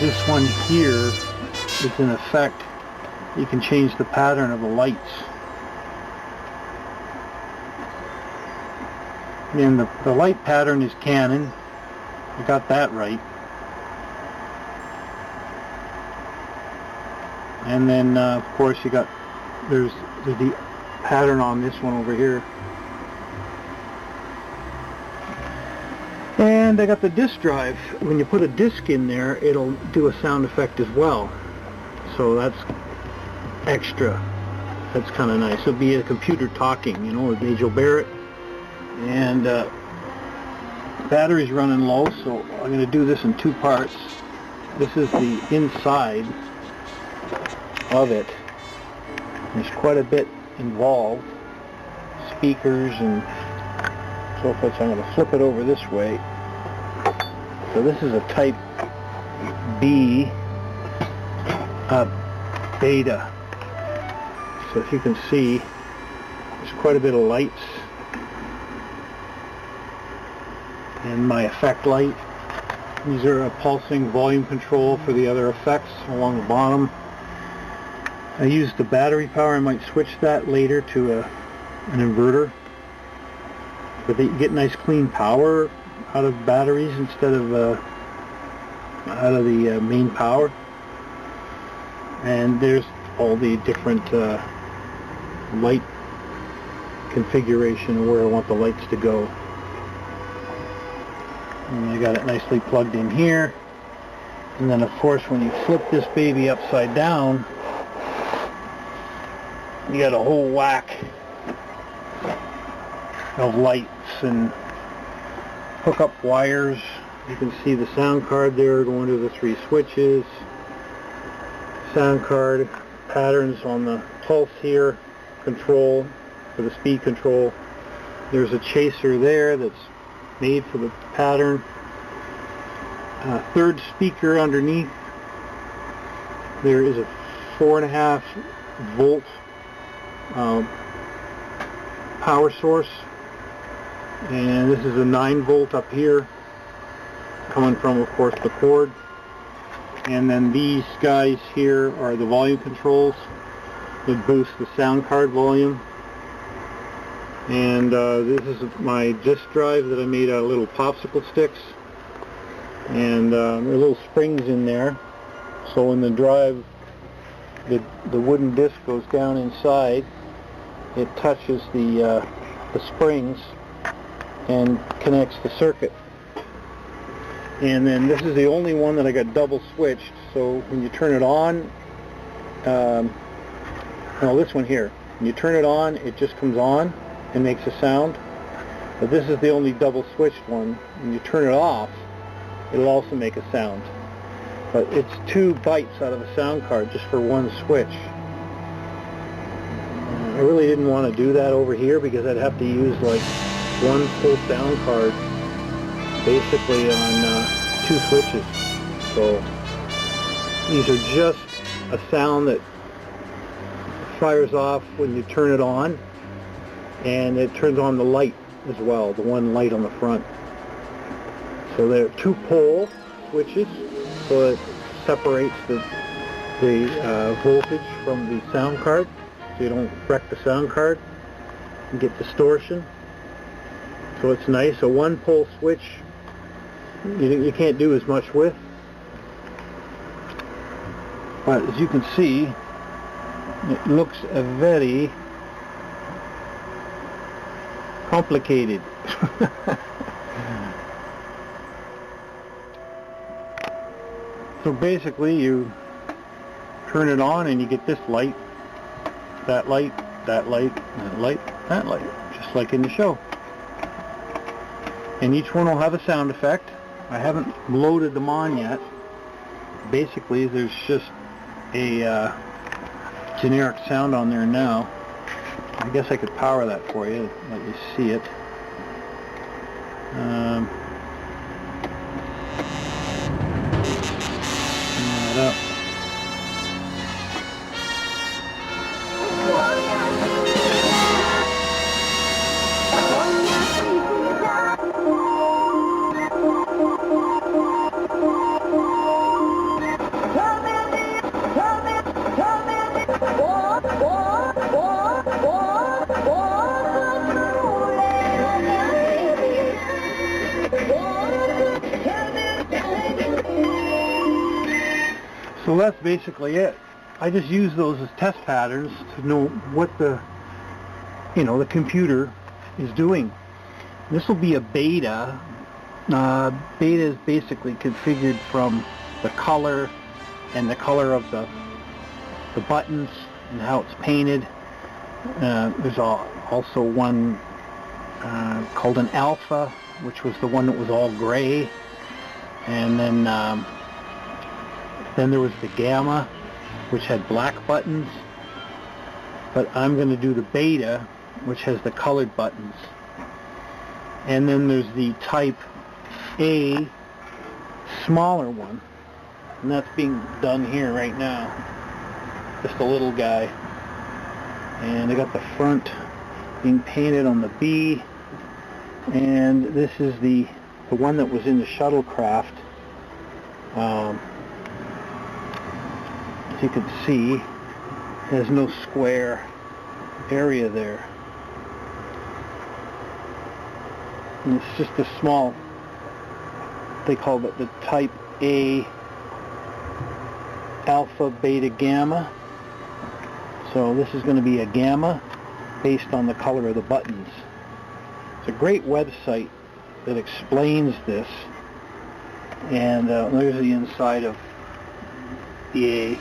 this one here is in effect, you can change the pattern of the lights. And the light pattern is Canon. I got that right. And then of course you got, there's the pattern on this one over here. And I got the disc drive. When you put a disc in there, it'll do a sound effect as well. So that's extra. That's kind of nice. It'll be a computer talking, you know, with Major Barrett. And battery's running low, so I'm going to do this in two parts. This is the inside of it. There's quite a bit involved. Speakers and so forth. So I'm going to flip it over this way. So this is a Type B beta. So if you can see, there's quite a bit of lights. And my effect light. These are a pulsing volume control for the other effects along the bottom. I use the battery power. I might switch that later to an inverter. But you get nice clean power out of batteries instead of out of the main power. And there's all the different light configuration of where I want the lights to go. And I got it nicely plugged in here. And then of course when you flip this baby upside down, you got a whole whack of lights and hook up wires. You can see the sound card there going to the three switches. Sound card patterns on the pulse here, control for the speed control. There's a chaser there that's made for the pattern. Third speaker underneath, there is a 4.5 volt power source, and this is a 9 volt up here coming from, of course, the cord. And then these guys here are the volume controls that boost the sound card volume. And this is my disk drive that I made out of little popsicle sticks, and there are little springs in there, so when the drive, the wooden disc goes down inside, it touches the springs and connects the circuit. And then this is the only one that I got double switched, so when you turn it on, no, this one here, when you turn it on, it just comes on and makes a sound. But this is the only double switched one. When you turn it off, it'll also make a sound. But it's 2 bytes out of a sound card just for one switch. I really didn't want to do that over here because I'd have to use like one full sound card basically on 2 switches. So these are just a sound that fires off when you turn it on, and it turns on the light as well, the one light on the front. So they're 2-pole switches, so it separates the voltage from the sound card, so you don't wreck the sound card and get distortion. So it's nice. A 1-pole switch you can't do as much with, but as you can see, it looks very complicated. So basically you turn it on and you get this light, that light, that light, that light, that light, just like in the show. And each one will have a sound effect. I haven't loaded them on yet. Basically there's just a generic sound on there now. I guess I could power that for you, let you see it. Turn that up. So that's basically it. I just use those as test patterns to know what the computer is doing. This will be a beta. Beta is basically configured from the color and the color of the buttons and how it's painted. There's also one called an alpha, which was the one that was all gray, and then there was the gamma, which had black buttons. But I'm going to do the beta, which has the colored buttons. And then there's the type A, smaller one, and that's being done here right now. Just a little guy. And I got the front being painted on the B, and this is the one that was in the shuttlecraft. As you can see, there's no square area there. And it's just a small, they call it the type A alpha, beta, gamma. So this is going to be a gamma based on the color of the buttons. It's a great website that explains this. And there's the inside of the A.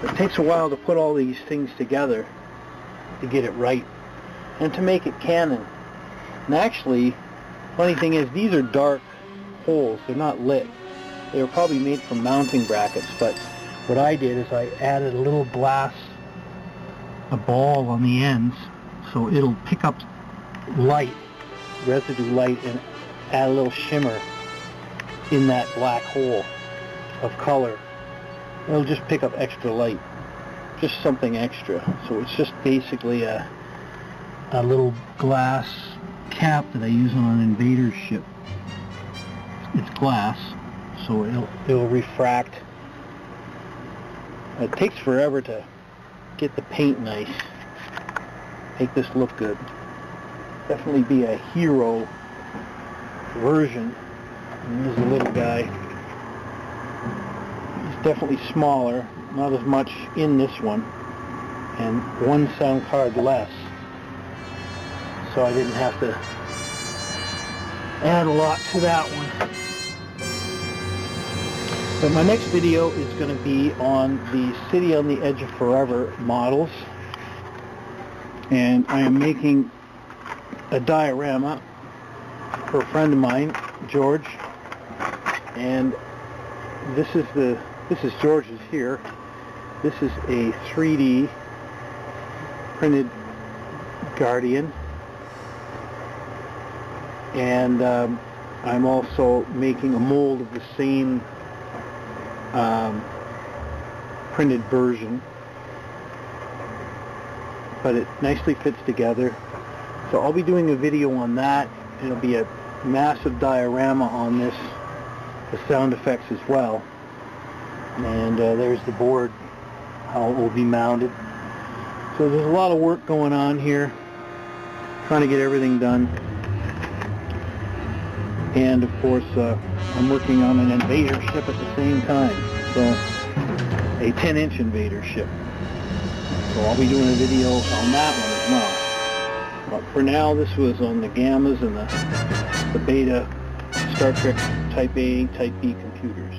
It takes a while to put all these things together to get it right and to make it canon. And actually, funny thing is, these are dark holes. They're not lit. They were probably made from mounting brackets, but what I did is I added a little glass, a ball on the ends, so it'll pick up light, residue light, and add a little shimmer in that black hole of color. It'll just pick up extra light, just something extra. So it's just basically a little glass cap that I use on an invader ship. It's glass, so it'll refract. It takes forever to get the paint nice, make this look good. Definitely be a hero version. And here's a little guy. He's definitely smaller, not as much in this one, and one sound card less. So I didn't have to add a lot to that one. But my next video is going to be on the City on the Edge of Forever models. And I am making a diorama for a friend of mine, George. And this is George's here. This is a 3D printed Guardian. And I'm also making a mold of the same printed version, but it nicely fits together. So I'll be doing a video on that. It'll be a massive diorama on this, the sound effects as well. And there's the board, how it will be mounted. So there's a lot of work going on here, trying to get everything done. And of course, I'm working on an invader ship at the same time, so a 10-inch invader ship. So I'll be doing a video on that one as well. But for now, this was on the gammas and the beta Star Trek Type A, Type B computers.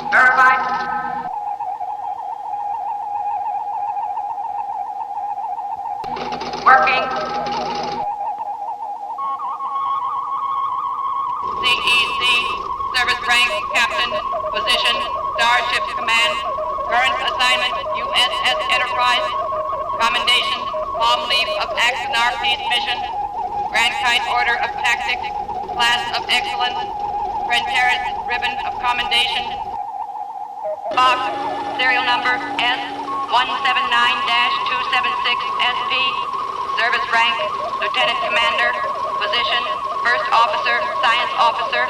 Verified. Working. CEC, service rank, captain, position, Starship Command, current assignment, USS Enterprise, commendation, palm leaf of Axonar Peace Mission, Grand Kite Order of Tactics, class of excellence, Prentaris Ribbon of Commendation, box, serial number S179-276SP, service rank, Lieutenant Commander, position, First Officer, Science Officer,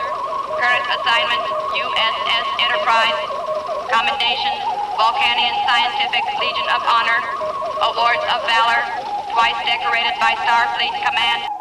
current assignment, USS Enterprise, commendations, Vulcanian Scientific Legion of Honor, awards of valor, twice decorated by Starfleet Command.